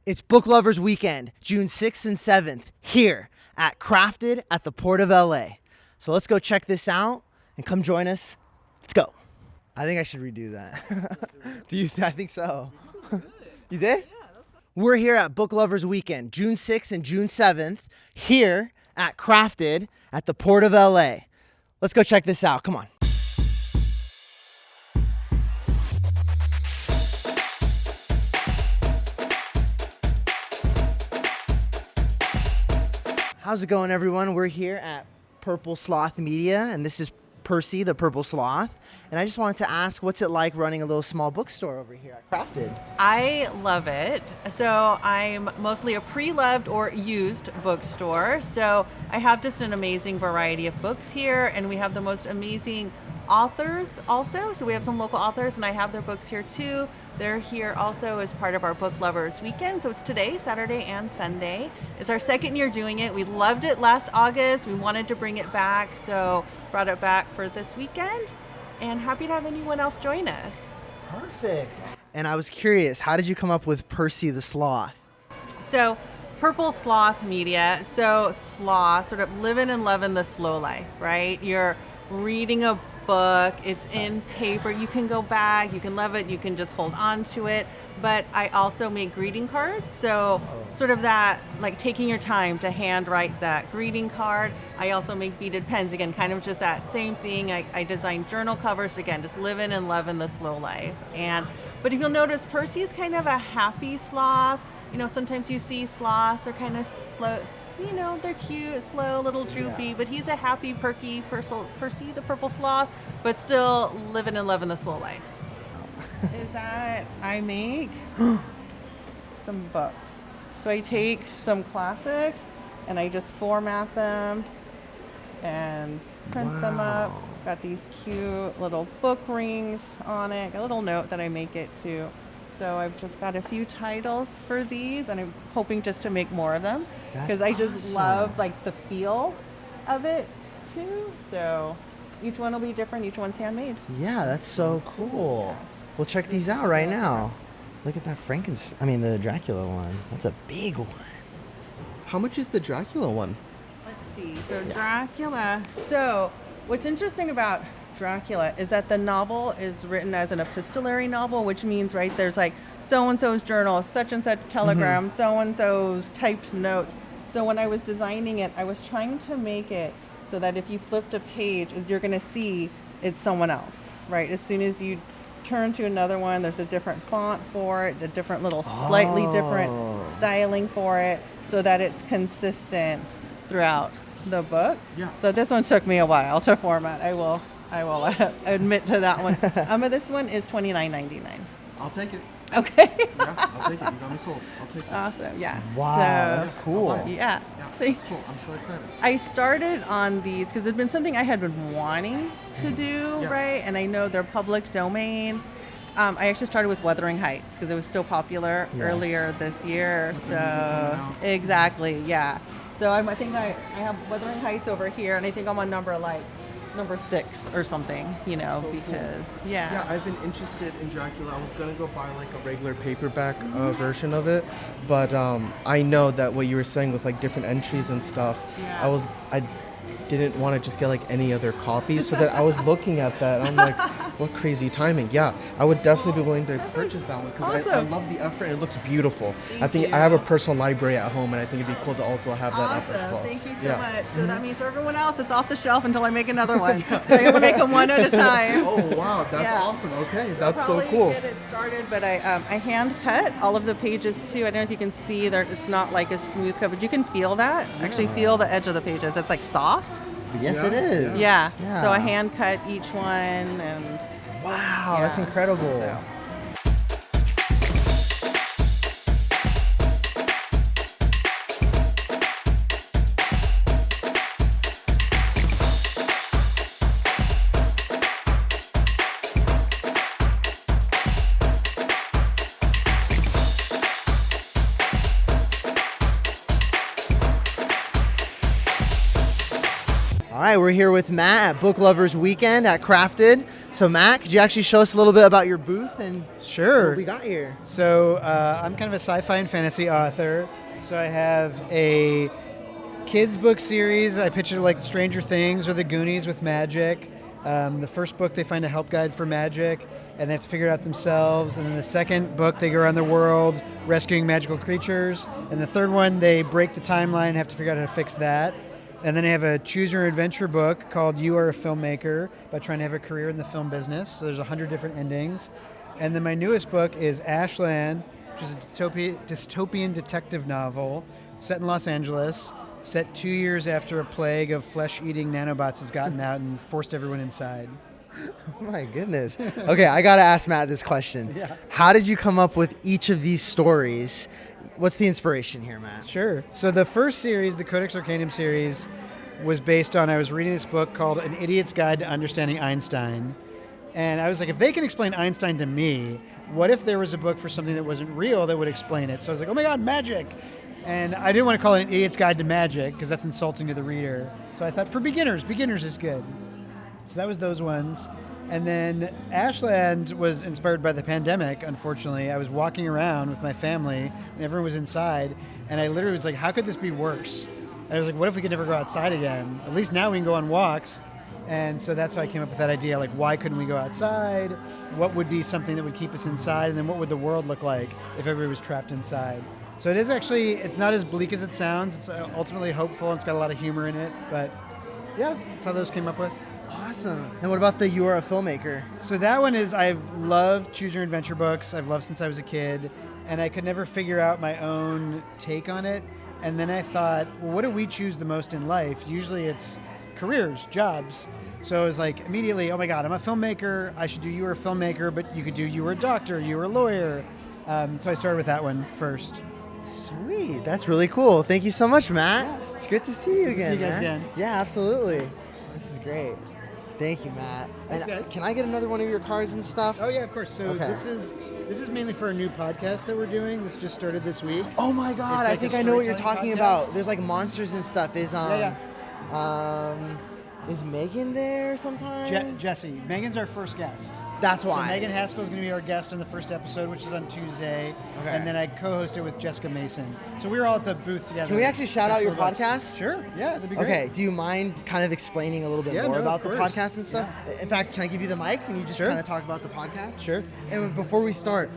It's Book Lovers Weekend, June 6th and 7th, here at Crafted at the Port of LA. So let's go check this out and come join us. Let's go. I think I should redo that. Do you? I think so. You did? Yeah, that's fine. We're here at Book Lovers Weekend, June 6th and June 7th, here at Crafted at the Port of LA. Let's go check this out. Come on. How's it going, everyone? We're here at Purple Sloth Media, and this is Percy, the Purple Sloth. And I just wanted to ask, what's it like running a little small bookstore over here at Crafted? I love it. So I'm mostly a pre-loved or used bookstore. So I have just an amazing variety of books here, and we have the most amazing authors also. So we have some local authors, and I have their books here too. They're here also as part of our Book Lovers Weekend. So it's today, Saturday and Sunday. It's our second year doing it. We loved it last August. We wanted to bring it back, so brought it back for this weekend. And happy to have anyone else join us. Perfect. And I was curious, how did you come up with Percy the Sloth? So Purple Sloth Media, so sloth, sort of living and loving the slow life, right? You're reading a book, it's in paper, you can go back, you can love it, you can just hold on to it. But I also make greeting cards, so sort of that, like taking your time to handwrite that greeting card. I also make beaded pens, again, kind of just that same thing. I design journal covers, again, just living and loving the slow life. But if you'll notice, Percy is kind of a happy sloth. You know, sometimes you see sloths are kind of slow, you know, they're cute, slow, little droopy, but he's a happy, perky Percy, the Purple Sloth, but still living and loving the slow life. Is that I make some books. So I take some classics and I just format them and print them up. Got these cute little book rings on it, a little note that I make it too. So I've just got a few titles for these, and I'm hoping just to make more of them because I just love like the feel of it too. So each one will be different. Each one's handmade. Yeah, that's so cool. Yeah. We'll check these out right now. Look at that the Dracula one. That's a big one. How much is the Dracula one? Let's see. So Dracula. So what's interesting about Dracula is that the novel is written as an epistolary novel, which means, right, there's like so-and-so's journal, such and such telegram, so-and-so's typed notes. So when I was designing it, I was trying to make it so that if you flipped a page, you're going to see it's someone else, right? As soon as you turn to another one, there's a different font for it, a different little slightly different styling for it, so that it's consistent throughout the book. Yeah. So this one took me a while to format. I will admit to that one. But this one is $29.99. I'll take it. Okay. Yeah, I'll take it. You got me sold. I'll take it. Awesome. Yeah. Wow, so, that's cool. Yeah. That's cool. I'm so excited. I started on these because it's been something I had been wanting to do, right? And I know they're public domain. I actually started with Wuthering Heights because it was so popular earlier this year. So exactly, yeah. So I think I have Wuthering Heights over here, and I think I'm on number 6 or something, you know, so because cool. Yeah, I've been interested in Dracula. I was gonna go buy like a regular paperback version of it, but I know that what you were saying with like different entries and stuff, I didn't want to just get like any other copy, so that I was looking at that and I'm like, what crazy timing. Yeah, I would definitely be willing to purchase that one because I love the effort. It looks beautiful. I think I have a personal library at home, and I think it'd be cool to also have that up as well. Thank you so much. So that means for everyone else, it's off the shelf until I make another one. I'm going to make them one at a time. Oh, wow. That's awesome. Okay, that's so cool. Get it started, but I hand cut all of the pages too. I don't know if you can see there. It's not like a smooth cut, but you can feel that. Actually feel the edge of the pages. It's like soft. Yes, it is. Yeah. So I hand cut each one, and wow, that's incredible. So. All right, we're here with Matt at Book Lovers Weekend at Crafted. So Matt, could you actually show us a little bit about your booth and Sure. what we got here? So I'm kind of a sci-fi and fantasy author. So I have a kids book series. I picture like Stranger Things or The Goonies with magic. The first book, they find a help guide for magic, and they have to figure it out themselves. And then the second book, they go around the world rescuing magical creatures. And the third one, they break the timeline and have to figure out how to fix that. And then I have a choose your adventure book called You Are a Filmmaker, about trying to have a career in the film business. So there's 100 different endings. And then my newest book is Ashland, which is a dystopian detective novel set in Los Angeles, set 2 years after a plague of flesh-eating nanobots has gotten out and forced everyone inside. Oh my goodness. Okay, I got to ask Matt this question. Yeah. How did you come up with each of these stories? What's the inspiration here, Matt? Sure. So the first series, the Codex Arcanum series, was based on, I was reading this book called An Idiot's Guide to Understanding Einstein. And I was like, if they can explain Einstein to me, what if there was a book for something that wasn't real that would explain it? So I was like, oh my God, magic. And I didn't want to call it An Idiot's Guide to Magic because that's insulting to the reader. So I thought for beginners is good. So that was those ones. And then Ashland was inspired by the pandemic, unfortunately. I was walking around with my family and everyone was inside. And I literally was like, how could this be worse? And I was like, what if we could never go outside again? At least now we can go on walks. And so that's how I came up with that idea, like why couldn't we go outside? What would be something that would keep us inside? And then what would the world look like if everybody was trapped inside? So it is actually, it's not as bleak as it sounds. It's ultimately hopeful and it's got a lot of humor in it. But yeah, that's how those came up with. Awesome. And what about the You Are a Filmmaker? So that one is, I've loved choose your adventure books. I've loved since I was a kid. And I could never figure out my own take on it. And then I thought, well, what do we choose the most in life? Usually it's careers, jobs. So I was like, immediately, oh my God, I'm a filmmaker. I should do You Are a Filmmaker, but you could do You Were a Doctor, You Were a Lawyer. So I started with that one first. Sweet. That's really cool. Thank you so much, Matt. It's good to see you Good to again, see you guys man. again. Yeah, absolutely. This is great. Thank you, Matt. Thanks, And guys. can I get another one of your cards and stuff? Oh yeah, of course. So Okay. this is mainly for a new podcast that we're doing. This just started this week. Oh my God, It's I like think a I know what you're storytelling talking podcast. about. There's like monsters and stuff. Yeah. Is Megan there sometimes? Jesse. Megan's our first guest. That's So why. Megan Haskell is going to be our guest in the first episode, which is on Tuesday. Okay. And then I co-host it with Jessica Mason. So we were all at the booth together. Can we actually shout out your Festival of Books. podcast? Sure. Yeah, that'd be great. Okay, do you mind kind of explaining a little bit Yeah, more no, about of the course. podcast and stuff? In fact, can I give you the mic and you just Sure. kind of talk about the podcast? Sure. And before we start,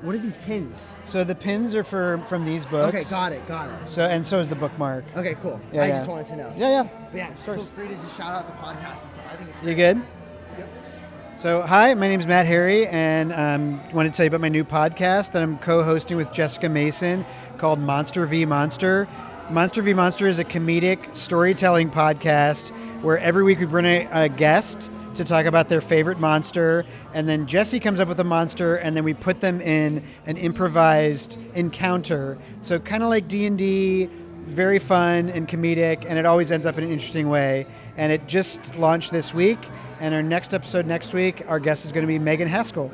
what are these pins? So the pins are from these books. Okay, got it. So is the bookmark. Okay, cool. Yeah, I yeah. just wanted to know. Yeah. But yeah, feel course. free to just shout out the podcast and stuff. I think it's You great. good? Yep. So, hi, my name's Matt Harry, and I wanted to tell you about my new podcast that I'm co-hosting with Jessica Mason called Monster v. Monster. Monster v. Monster is a comedic storytelling podcast where every week we bring a guest to talk about their favorite monster, and then Jesse comes up with a monster, and then we put them in an improvised encounter. So kind of like D&D, very fun and comedic, and it always ends up in an interesting way. And it just launched this week, and our next episode next week, our guest is going to be Megan Haskell.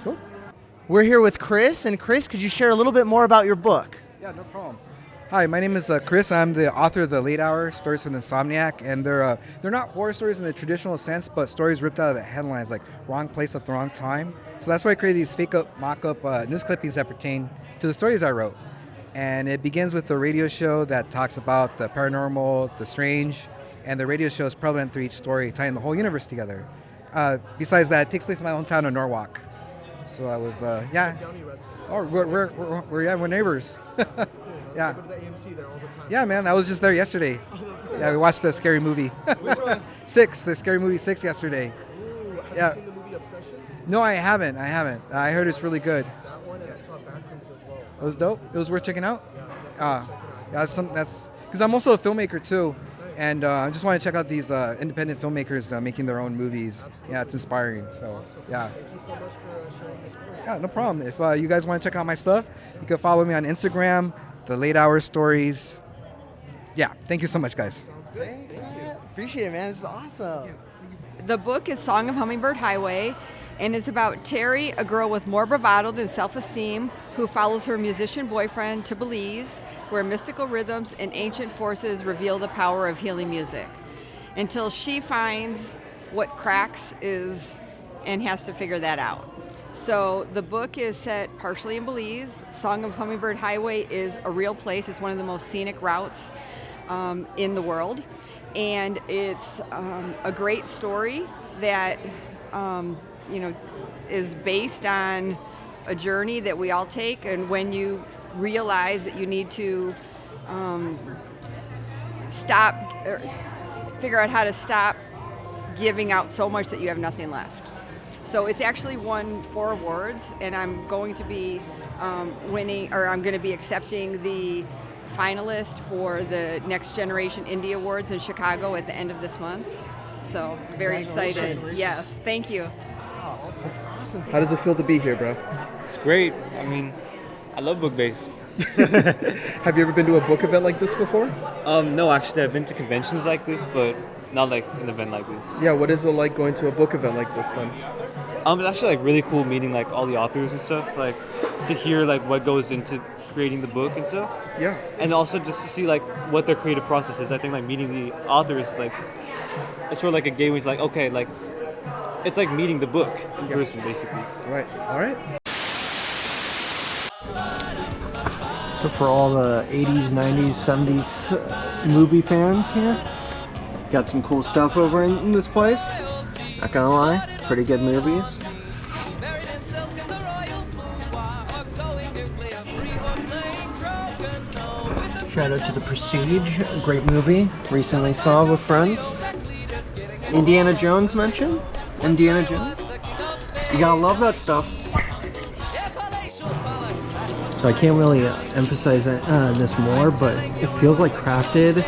Cool. We're here with Chris, and Chris, could you share a little bit more about your book? Yeah, no problem. Hi, my name is Chris. I'm the author of the Late Hour Stories from the Insomniac, and they're not horror stories in the traditional sense, but stories ripped out of the headlines, like wrong place at the wrong time. So that's why I created these fake-up, mock-up news clippings that pertain to the stories I wrote. And it begins with the radio show that talks about the paranormal, the strange, and the radio show is prevalent through each story, tying the whole universe together. Besides that, it takes place in my hometown of Norwalk. So I was, yeah. Oh, we're neighbors. Yeah. Go to the AMC there all the time. Yeah, man, I was just there yesterday. Yeah, we watched the scary movie. Which one? The scary movie 6 yesterday. Ooh, have Yeah. you seen the movie Obsession? No, I haven't. I heard it's really good. That one, and I saw Backrooms as well. It was dope. It was worth checking out. Yeah, that's because I'm also a filmmaker too, and I just want to check out these independent filmmakers making their own movies. Yeah, it's inspiring. So yeah. Thank you so much for sharing your story. Yeah, no problem. If you guys want to check out my stuff, you can follow me on Instagram, The Late Hour Stories. Yeah, thank you so much, guys. Thanks, Matt. Appreciate it, man. This is awesome. The book is Song of Hummingbird Highway and is about Terry, a girl with more bravado than self-esteem, who follows her musician boyfriend to Belize, where mystical rhythms and ancient forces reveal the power of healing music, until she finds what cracks is and has to figure that out. So the book is set partially in Belize. Song of Hummingbird Highway is a real place. It's one of the most scenic routes in the world. And it's a great story that, is based on a journey that we all take. And when you realize that you need to stop, or figure out how to stop giving out so much that you have nothing left. So it's actually won 4 awards, and I'm going to be I'm going to be accepting the finalist for the Next Generation Indie Awards in Chicago at the end of this month. So very excited. Congratulations. Yes, thank you. That's awesome. How does it feel to be here, bro? It's great. I mean, I love BookBase. Have you ever been to a book event like this before? No, actually, I've been to conventions like this, but not like an event like this. Yeah, what is it like going to a book event like this then? It's actually like really cool meeting like all the authors and stuff, like to hear like what goes into creating the book and stuff. Yeah. And also just to see like what their creative process is. I think like meeting the authors, like it's sort of like a gateway to like, okay, like it's like meeting the book in person basically. Right. All right. So for all the 80s, 90s, 70s movie fans here, got some cool stuff over in this place. Not gonna lie, pretty good movies. Shout out to The Prestige, a great movie, recently saw with friends. Indiana Jones mentioned? Indiana Jones? You gotta love that stuff. So I can't really emphasize this more, but it feels like Crafted.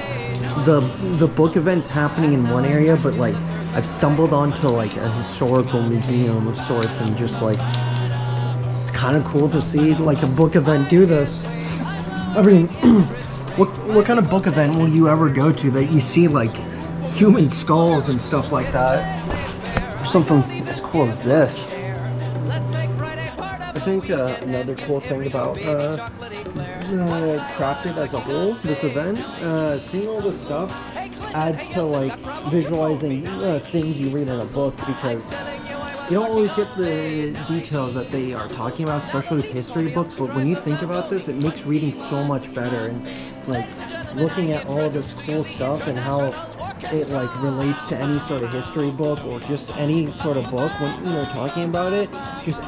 The book event's happening in one area, but like I've stumbled onto like a historical museum of sorts, and just like it's kind of cool to see like a book event do this. I mean, what kind of book event will you ever go to that you see like human skulls and stuff like that? Or something as cool as this. I think another cool thing about Crafted as a whole, this event, seeing all this stuff adds to like visualizing things you read in a book, because you don't always get the details that they are talking about, especially with history books, but when you think about this, it makes reading so much better. And like looking at all of this cool stuff and how it like relates to any sort of history book or just any sort of book when you're talking about it, just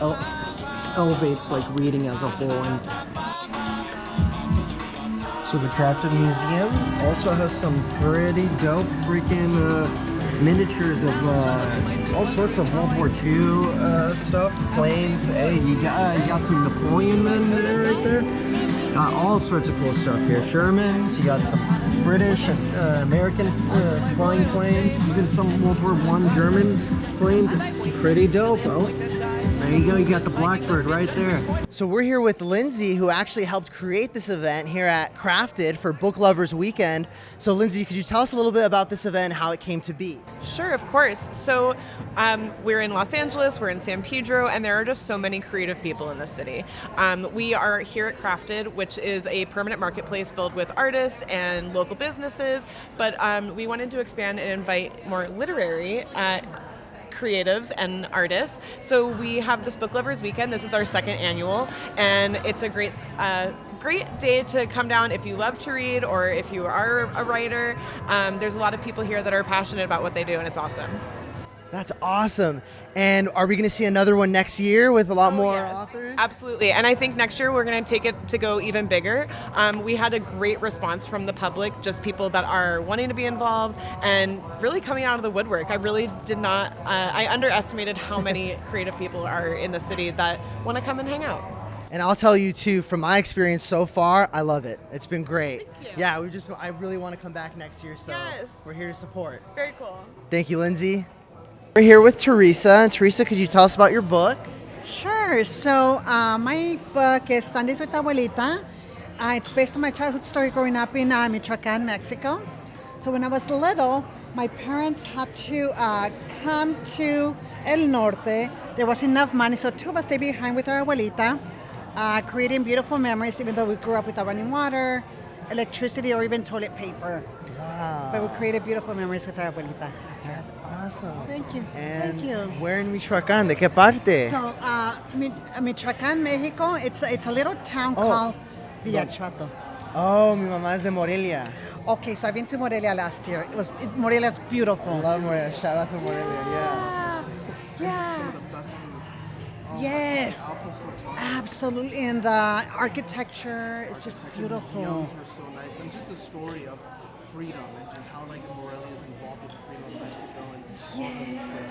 elevates like reading as a whole. And so the Crafted Museum also has some pretty dope freaking miniatures of all sorts of World War II stuff, planes. Hey, you got some Napoleon men there, right there. Got all sorts of cool stuff here. Shermans, you got some British and American flying planes, even some World War I German planes. It's pretty dope, bro. There you go, you got the Blackbird right there. So we're here with Lindsay, who actually helped create this event here at Crafted for Book Lovers Weekend. So Lindsay, could you tell us a little bit about this event, how it came to be? Sure, of course. So we're in Los Angeles, we're in San Pedro, and there are just so many creative people in this city. We are here at Crafted, which is a permanent marketplace filled with artists and local businesses, but we wanted to expand and invite more literary creatives and artists. So we have this Book Lovers Weekend. This is our second annual, and it's a great day to come down if you love to read or if you are a writer. There's a lot of people here that are passionate about what they do, and it's awesome. That's awesome. And are we going to see another one next year with a lot more Yes, authors? absolutely. And I think next year we're going to take it to go even bigger. We had a great response from the public, just people that are wanting to be involved and really coming out of the woodwork. I really did not, I underestimated how many creative people are in the city that want to come and hang out. And I'll tell you too, from my experience so far, I love it. It's been great. Thank you. Yeah, I really want to come back next year, so Yes. we're here to support. Very cool. Thank you, Lindsay. We're here with Teresa. And Teresa, could you tell us about your book? Sure. So my book is Sundays with Abuelita. It's based on my childhood story growing up in Michoacan, Mexico. So when I was little, my parents had to come to El Norte. There was enough money, so two of us stayed behind with our abuelita, creating beautiful memories, even though we grew up without running water, electricity, or even toilet paper. Wow. But we created beautiful memories with our abuelita. That's Awesome. Thank you. And Thank you. where in Michoacán? ¿De qué parte? So, Michoacán, Mexico, it's a little town called Villachuato. Oh, mi mamá es de Morelia. Okay, so I've been to Morelia last year. Morelia's beautiful. I love Morelia. Shout out to Morelia. Yeah. Yeah. Yes. Absolutely. And the architecture is just beautiful. Museums were so nice, and just the story of freedom and just how like Morelia is involved with the freedom of Mexico and all the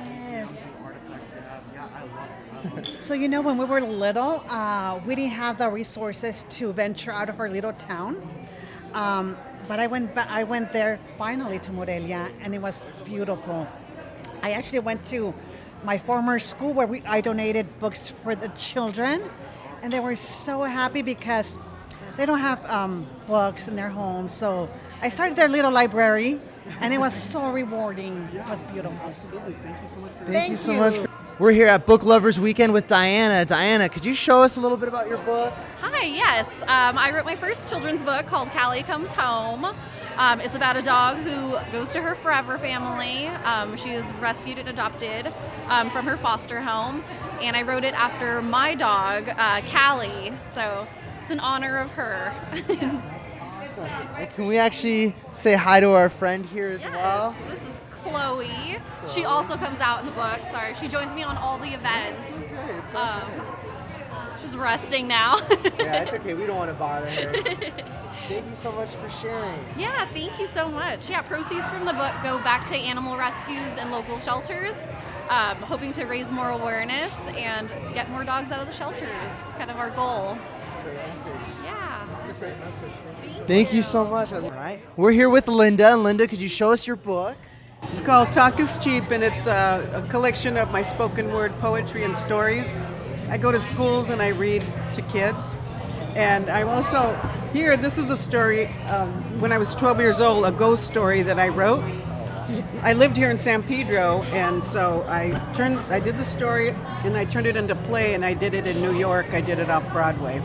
museums and the artifacts they have. Yeah, I love it. So when we were little, we didn't have the resources to venture out of our little town. But I went there finally to Morelia, and it was beautiful. I actually went to my former school where I donated books for the children, and they were so happy because they don't have books in their homes. So I started their little library, and it was so rewarding. It was beautiful. Absolutely. Thank you so much for Thank you so much. We're here at Book Lovers Weekend with Diana. Diana, could you show us a little bit about your book? Hi, yes. I wrote my first children's book called Callie Comes Home. It's about a dog who goes to her forever family. She was rescued and adopted from her foster home. And I wrote it after my dog, Callie. So it's in honor of her. Awesome. And can we actually say hi to our friend here as well? This is Chloe. She also comes out in the book. Sorry, she joins me on all the events. It's okay. She's resting now. Yeah, it's okay. We don't want to bother her. Thank you so much for sharing. Yeah, thank you so much. Yeah, proceeds from the book go back to animal rescues and local shelters, hoping to raise more awareness and get more dogs out of the shelters. It's kind of our goal. Great message. Yeah. It's a great message. Thank you so much. All right. We're here with Linda. And Linda, could you show us your book? It's called Talk is Cheap, and it's a collection of my spoken word poetry and stories. I go to schools and I read to kids. And I'm also here, this is a story, when I was 12 years old, a ghost story that I wrote. I lived here in San Pedro, and so I did the story and I turned it into play, and I did it in New York. I did it off Broadway.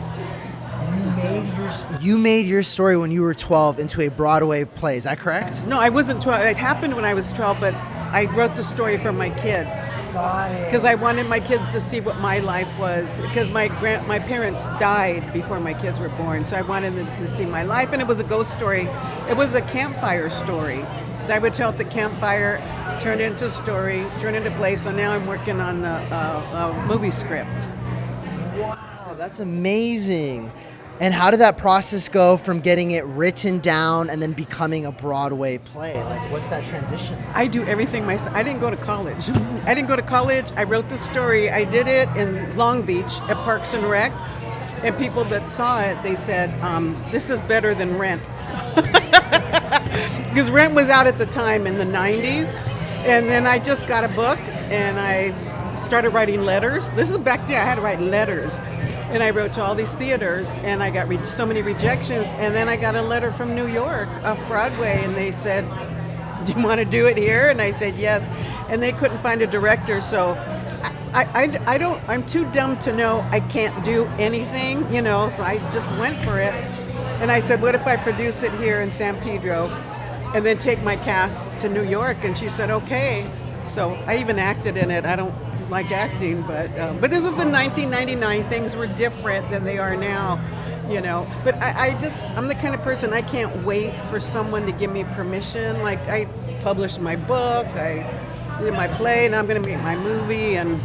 You made your story when you were 12 into a Broadway play. Is that correct? No, I wasn't 12. It happened when I was 12, but I wrote the story for my kids. Got it. Because I wanted my kids to see what my life was. Because my parents died before my kids were born, so I wanted them to see my life. And it was a ghost story. It was a campfire story that I would tell at the campfire, turn it into a story, turn it into play. So now I'm working on the movie script. Wow, that's amazing. And how did that process go from getting it written down and then becoming a Broadway play? Like, what's that transition? I do everything myself. I didn't go to college. I wrote the story. I did it in Long Beach at Parks and Rec. And people that saw it, they said, this is better than Rent. Because Rent was out at the time in the 90s. And then I just got a book and I started writing letters. This is back then, I had to write letters. And I wrote to all these theaters, and I got so many rejections. And then I got a letter from New York off Broadway, and they said, "Do you want to do it here?" And I said yes. And they couldn't find a director, so I'm too dumb to know I can't do anything, So I just went for it. And I said, "What if I produce it here in San Pedro, and then take my cast to New York?" And she said, "Okay." So I even acted in it. I don't like acting, but this was in 1999. Things were different than they are now, But I'm the kind of person, I can't wait for someone to give me permission. Like, I published my book, I did my play, and I'm going to make my movie, and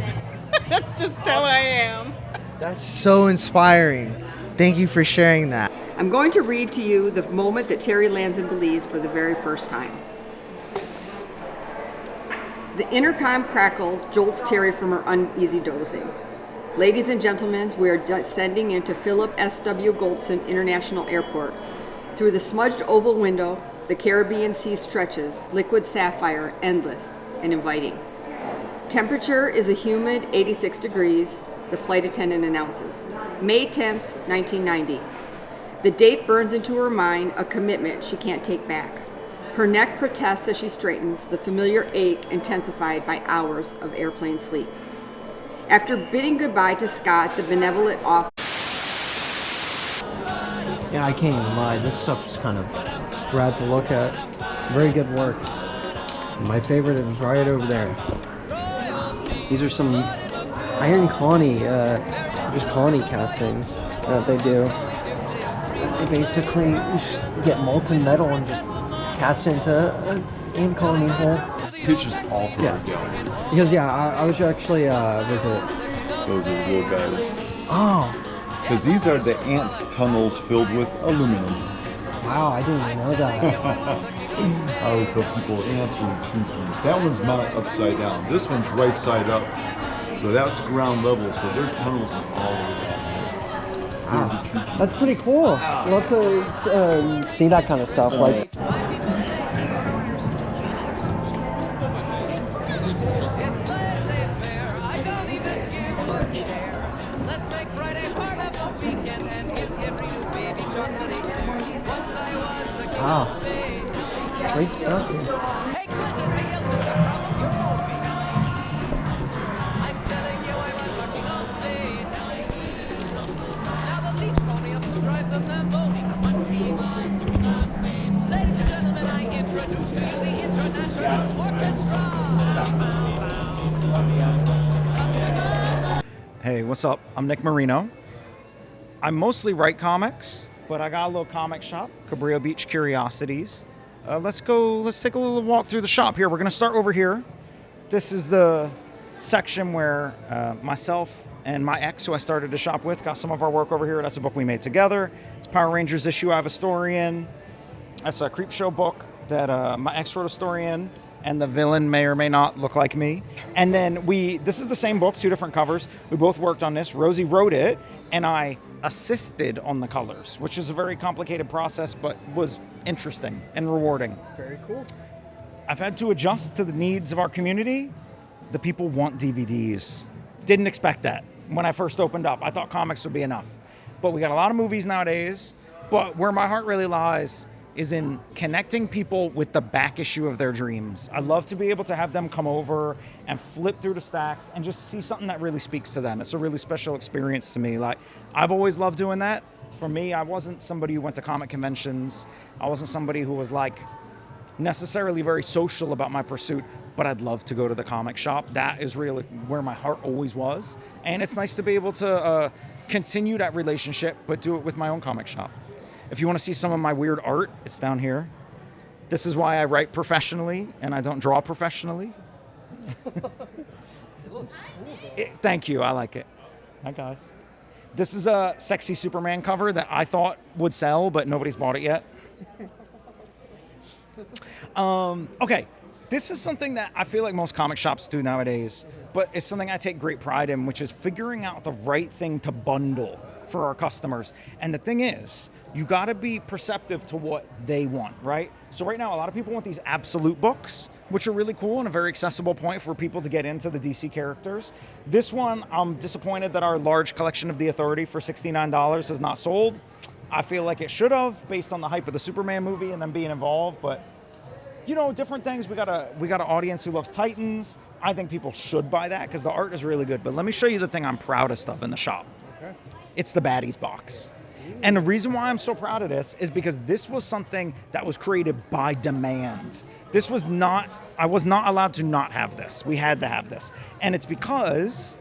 that's just how I am. That's so inspiring. Thank you for sharing that. I'm going to read to you the moment that Terry lands in Belize for the very first time. The intercom crackle jolts Terry from her uneasy dozing. Ladies and gentlemen, we are descending into Philip S.W. Goldson International Airport. Through the smudged oval window, the Caribbean sea stretches, liquid sapphire, endless and inviting. Temperature is a humid 86 degrees, the flight attendant announces. May 10th, 1990. The date burns into her mind, a commitment she can't take back. Her neck protests as she straightens, the familiar ache intensified by hours of airplane sleep. After bidding goodbye to Scott, the benevolent officer... Yeah, I can't even lie. This stuff's kind of rad to look at. Very good work. My favorite is right over there. These are some Iron Connie, just Connie castings that they do. They basically just get molten metal and just cast it into an Iron Connie hole. Pitch is awful. Yeah. Because I was actually was it? Those are the little guys. Oh. Because these are the ant tunnels filled with aluminum. Wow, I didn't even know that. I always tell people ants are tricky. That one's not upside down. This one's right side up. So that's ground level. So their tunnels are all over. Wow. That's pretty cool. I'd love to see that kind of stuff. Like. Wow. Great stuff. Hey, what's up? I'm Nick Marino. I mostly write comics, but I got a little comic shop, Cabrillo Beach Curiosities. Let's take a little walk through the shop here. We're gonna start over here. This is the section where myself and my ex, who I started to shop with, got some of our work over here. That's a book we made together. It's Power Rangers issue I have a story in. That's a Creepshow book that my ex wrote a story in, and the villain may or may not look like me. And then this is the same book, 2 different covers. We both worked on this. Rosie wrote it, and I assisted on the colors, which is a very complicated process, but was interesting and rewarding. Very cool. I've had to adjust to the needs of our community. The people want DVDs. Didn't expect that when I first opened up. I thought comics would be enough. But we got a lot of movies nowadays. But where my heart really lies is in connecting people with the back issue of their dreams. I love to be able to have them come over and flip through the stacks and just see something that really speaks to them. It's a really special experience to me. Like, I've always loved doing that. For me, I wasn't somebody who went to comic conventions. I wasn't somebody who was like necessarily very social about my pursuit, but I'd love to go to the comic shop. That is really where my heart always was. And it's nice to be able to continue that relationship, but do it with my own comic shop. If you want to see some of my weird art, it's down here. This is why I write professionally and I don't draw professionally. It looks cool, Thank you, I like it. Hi, guys. This is a sexy Superman cover that I thought would sell, but nobody's bought it yet. Okay, this is something that I feel like most comic shops do nowadays, but it's something I take great pride in, which is figuring out the right thing to bundle for our customers. And the thing is, you gotta be perceptive to what they want, right? So right now, a lot of people want these absolute books, which are really cool and a very accessible point for people to get into the DC characters. This one, I'm disappointed that our large collection of The Authority for $69 has not sold. I feel like it should have, based on the hype of the Superman movie and them being involved, but you know, different things. We got an audience who loves Titans. I think people should buy that because the art is really good. But let me show you the thing I'm proudest of in the shop. Okay. It's the Baddies box. And the reason why I'm so proud of this is because this was something that was created by demand. I was not allowed to not have this. We had to have this. And it's because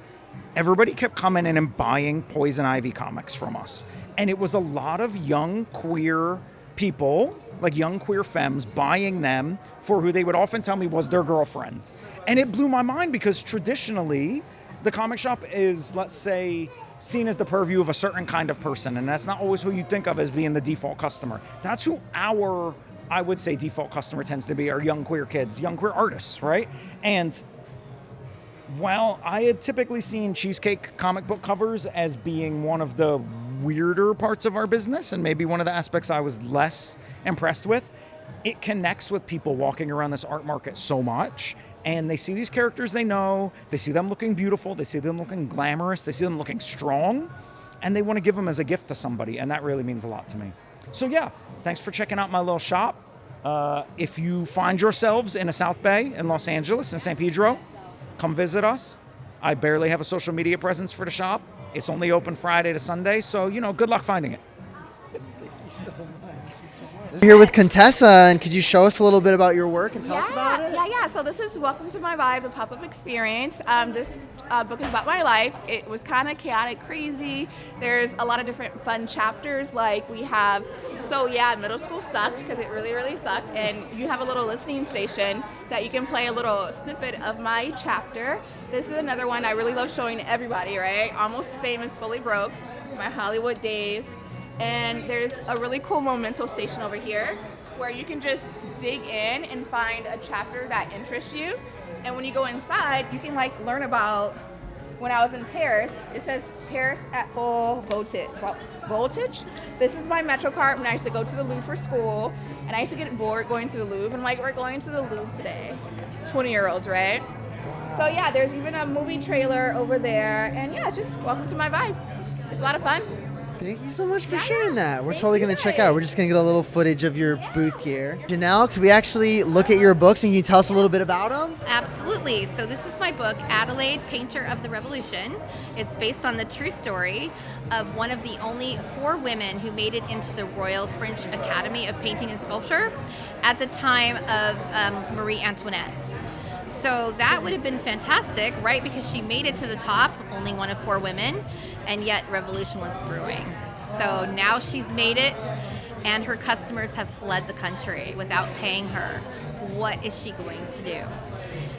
everybody kept coming in and buying Poison Ivy comics from us. And it was a lot of young queer people, like young queer femmes, buying them for who they would often tell me was their girlfriend. And it blew my mind because traditionally, the comic shop is, let's say, seen as the purview of a certain kind of person, and that's not always who you think of as being the default customer. That's who our, I would say, default customer tends to be, are young queer kids, young queer artists, right? And while I had typically seen cheesecake comic book covers as being one of the weirder parts of our business, and maybe one of the aspects I was less impressed with, it connects with people walking around this art market so much. And they see these characters they know, they see them looking beautiful, they see them looking glamorous, they see them looking strong, and they want to give them as a gift to somebody, and that really means a lot to me. So yeah, thanks for checking out my little shop. If you find yourselves in a South Bay in Los Angeles, in San Pedro, come visit us. I barely have a social media presence for the shop. It's only open Friday to Sunday, so, you know, good luck finding it. We're here with Contessa, and could you show us a little bit about your work and tell us about it? Yeah. So this is Welcome to My Vibe, the pop-up experience. This book is about my life. It was kind of chaotic, crazy. There's a lot of different fun chapters. Like we have, middle school sucked because it really, really sucked. And you have a little listening station that you can play a little snippet of my chapter. This is another one I really love showing everybody, right? Almost Famous, Fully Broke, my Hollywood days. And there's a really cool memento station over here where you can just dig in and find a chapter that interests you. And when you go inside, you can learn about when I was in Paris. It says Paris at full voltage. This is my Metro card when I used to go to the Louvre for school. And I used to get bored going to the Louvre. And we're going to the Louvre today. 20-year-olds, right? So yeah, there's even a movie trailer over there. And yeah, just welcome to my vibe. It's a lot of fun. Thank you so much for sharing that. We're totally going to check out. We're just going to get a little footage of your booth here. Janelle, could we actually look at your books and can you tell us a little bit about them? Absolutely. So this is my book, Adelaide, Painter of the Revolution. It's based on the true story of one of the only 4 women who made it into the Royal French Academy of Painting and Sculpture at the time of Marie Antoinette. So that would have been fantastic, right? Because she made it to the top, only one of 4 women, and yet revolution was brewing. So now she's made it, and her customers have fled the country without paying her. What is she going to do?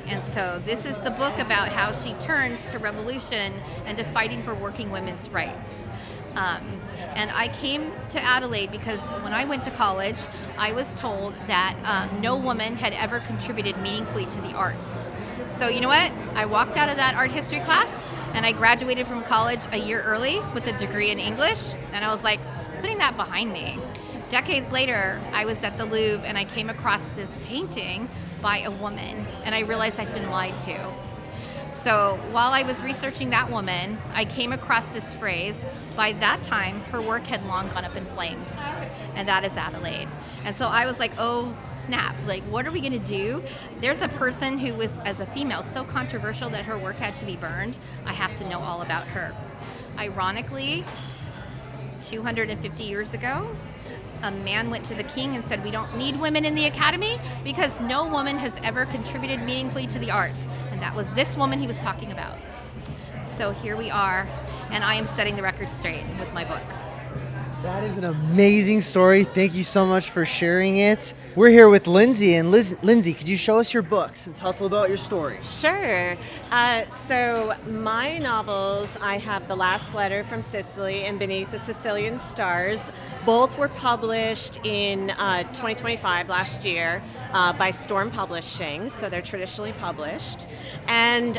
And so this is the book about how she turns to revolution and to fighting for working women's rights. And I came to Adelaide because when I went to college, I was told that no woman had ever contributed meaningfully to the arts. So you know what? I walked out of that art history class and I graduated from college a year early with a degree in English. And I was like, putting that behind me. Decades later, I was at the Louvre and I came across this painting by a woman and I realized I'd been lied to. So while I was researching that woman, I came across this phrase. By that time, her work had long gone up in flames, and that is Adelaide. And so I was like, oh, snap. What are we going to do? There's a person who was, as a female, so controversial that her work had to be burned. I have to know all about her. Ironically, 250 years ago, a man went to the king and said, we don't need women in the academy because no woman has ever contributed meaningfully to the arts. And that was this woman he was talking about. So here we are, and I am setting the record straight with my book. That is an amazing story. Thank you so much for sharing it. We're here with Lindsay, and Lindsay, could you show us your books and tell us a little about your story? Sure. So my novels, I have The Last Letter from Sicily and Beneath the Sicilian Stars. Both were published in 2025, last year, by Storm Publishing, so they're traditionally published. And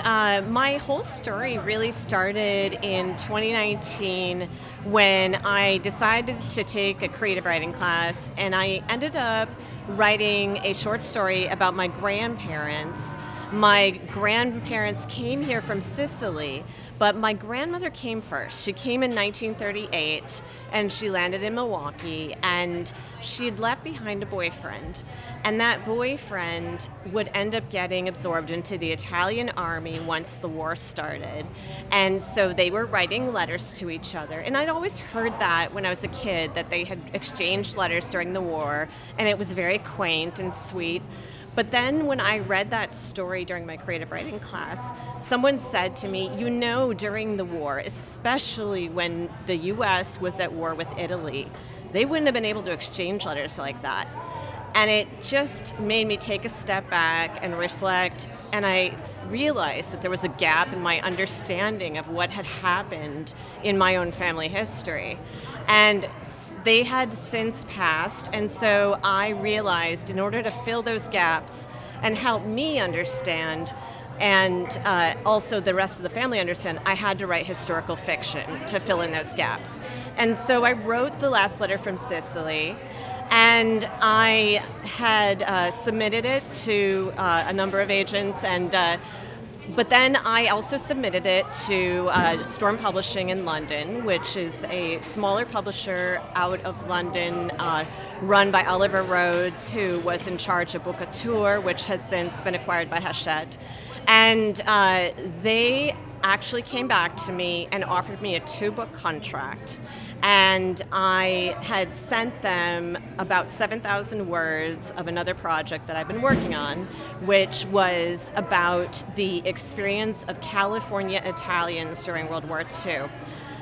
my whole story really started in 2019 when I decided to take a creative writing class, and I ended up writing a short story about my grandparents. My grandparents came here from Sicily, but my grandmother came first. She came in 1938, and she landed in Milwaukee, and she'd left behind a boyfriend. And that boyfriend would end up getting absorbed into the Italian army once the war started. And so they were writing letters to each other. And I'd always heard that when I was a kid, that they had exchanged letters during the war, and it was very quaint and sweet. But then when I read that story during my creative writing class, someone said to me, you know, during the war, especially when the U.S. was at war with Italy, they wouldn't have been able to exchange letters like that. And it just made me take a step back and reflect, and I realized that there was a gap in my understanding of what had happened in my own family history. And they had since passed, and so I realized in order to fill those gaps and help me understand, and also the rest of the family understand, I had to write historical fiction to fill in those gaps. And so I wrote The Last Letter from Sicily, and I had submitted it to a number of agents, and but then I also submitted it to Storm Publishing in London, which is a smaller publisher out of London, run by Oliver Rhodes, who was in charge of Book Tour, which has since been acquired by Hachette. And they actually came back to me and offered me a 2-book contract. And I had sent them about 7,000 words of another project that I've been working on, which was about the experience of California Italians during World War II.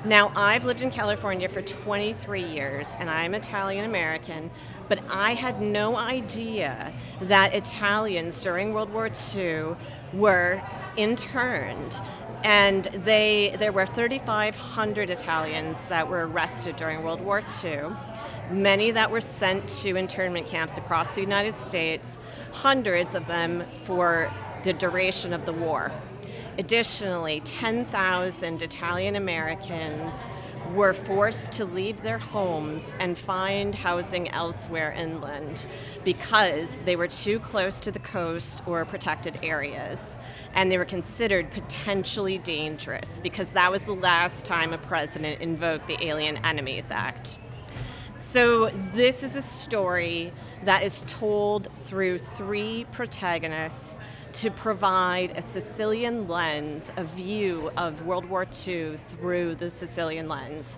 Now, I've lived in California for 23 years, and I'm Italian American, but I had no idea that Italians during World War II were interned. And there were 3,500 Italians that were arrested during World War II, many that were sent to internment camps across the United States, hundreds of them for the duration of the war. Additionally, 10,000 Italian Americans were forced to leave their homes and find housing elsewhere inland because they were too close to the coast or protected areas. And they were considered potentially dangerous because that was the last time a president invoked the Alien Enemies Act. So this is a story that is told through 3 protagonists to provide a Sicilian lens, a view of World War II through the Sicilian lens.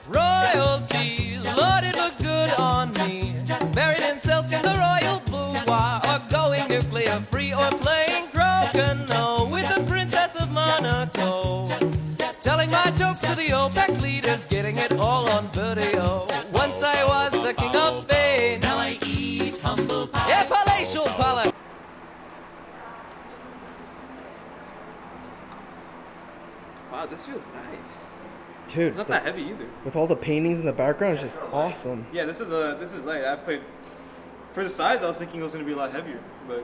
Royalties, Lord, it looked good on me. Married in silk in the royal boudoir, or going nuclear free, or playing croquet with the Princess of Monaco. Telling my jokes to the OPEC leaders, getting it all on video. Once I was the king of Spain, now I eat humble pie. Yeah, palatial palace. Wow, this feels nice. Dude, It's not that heavy either. With all the paintings in the background, it's just awesome. Yeah, this is light. I played for the size. I was thinking it was gonna be a lot heavier, but